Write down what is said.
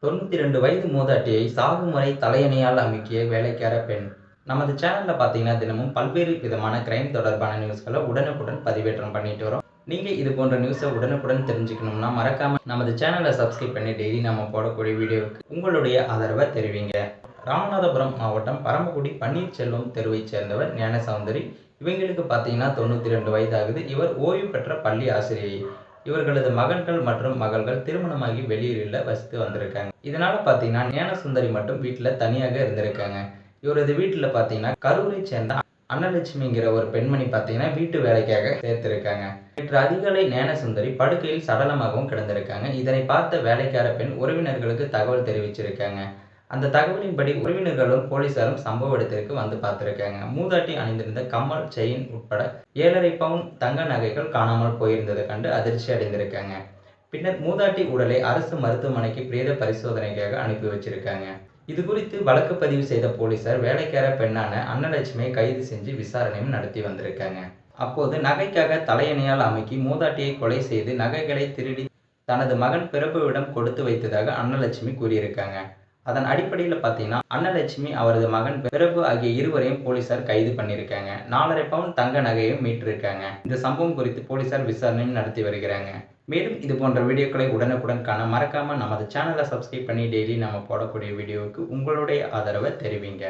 92 வயது மூதாட்டியை சாகும் வரை தலையணையால் அமுக்கிய வேலைக்கார பெண். நமது சேனல்ல பார்த்தீங்கன்னா, தினமும் பல்வேறு விதமான கிரைம் தொடர்பான நியூஸ்கள உடனுக்குடன் பதிவேற்றம் பண்ணிட்டு வரோம். நீங்க இது போன்ற நியூஸ உடனுக்குடன் தெரிஞ்சுக்கணும்னா, மறக்காம நமது சேனல சப்ஸ்கிரைப் பண்ணி டெய்லி நம்ம போடக்கூடிய வீடியோவுக்கு உங்களுடைய ஆதரவ தெரிவிங்க. ராமநாதபுரம் மாவட்டம் பரமக்குடி பன்னீர்செல்வம் தெருவைச் சேர்ந்தவர் ஞானசௌந்தரி. இவங்களுக்கு பார்த்தீங்கன்னா 92 வயது ஆகுது. இவர் ஓய்வு பெற்ற பள்ளி ஆசிரியை. இவர்களது மகன்கள் மற்றும் மகள்கள் திருமணமாகி வெளியூரில வசித்து வந்திருக்காங்க. இதனால பார்த்தீங்கன்னா, ஞானசுந்தரி மட்டும் வீட்ல தனியாக இருந்திருக்காங்க. இவரது வீட்ல பார்த்தீங்கன்னா, கரூரைச் சேர்ந்த அன்னலட்சுமிங்கிற ஒரு பெண்மணி பார்த்தீங்கன்னா, வீட்டு வேலைக்காக சேர்த்திருக்காங்க. நேற்று அதிகாலை ஞானசுந்தரி படுக்கையில் சடலமாகவும் கிடந்திருக்காங்க. இதனை பார்த்த வேலைக்கார பெண் உறவினர்களுக்கு தகவல் தெரிவிச்சிருக்காங்க. அந்த தகவலின்படி உறவினர்களும், போலீசாரும் சம்பவ இடத்திற்கு வந்து பார்த்திருக்காங்க. மூதாட்டி அணிந்திருந்த கம்மல், செயின் உட்பட 7½ பவுன் தங்க நகைகள் காணாமல் போயிருந்ததை கண்டு அதிர்ச்சி அடைந்திருக்காங்க. பின்னர் மூதாட்டி உடலை அரசு மருத்துவமனைக்கு பிரேத பரிசோதனைக்காக அனுப்பி வச்சிருக்காங்க. இது குறித்து வழக்கு பதிவு செய்த போலீசார் வேலைக்கார பெண்ணான அன்னலட்சுமியை கைது செஞ்சு விசாரணையும் நடத்தி வந்திருக்காங்க. அப்போது நகைக்காக தலையணையால் அமுக்கி மூதாட்டியை கொலை செய்து நகைகளை திருடி தனது மகன் பிரபுவிடம் கொடுத்து வைத்ததாக அன்னலட்சுமி கூறியிருக்காங்க. அதன் அடிப்படையில பார்த்தீங்கன்னா, அன்னலட்சுமி, அவரது மகன் பிரபு ஆகிய இருவரையும் போலீசார் கைது பண்ணியிருக்காங்க. 4½ பவுன் தங்க நகையும் மீட்டிருக்காங்க. இந்த சம்பவம் குறித்து போலீசார் விசாரணையும் நடத்தி வருகிறாங்க. மேலும் இது போன்ற வீடியோக்களை உடனுக்குடன் காண மறக்காம நமது சேனலை சப்ஸ்கிரைப் பண்ணி டெய்லி நம்ம போடக்கூடிய வீடியோவுக்கு உங்களுடைய ஆதரவை தெரிவிங்க.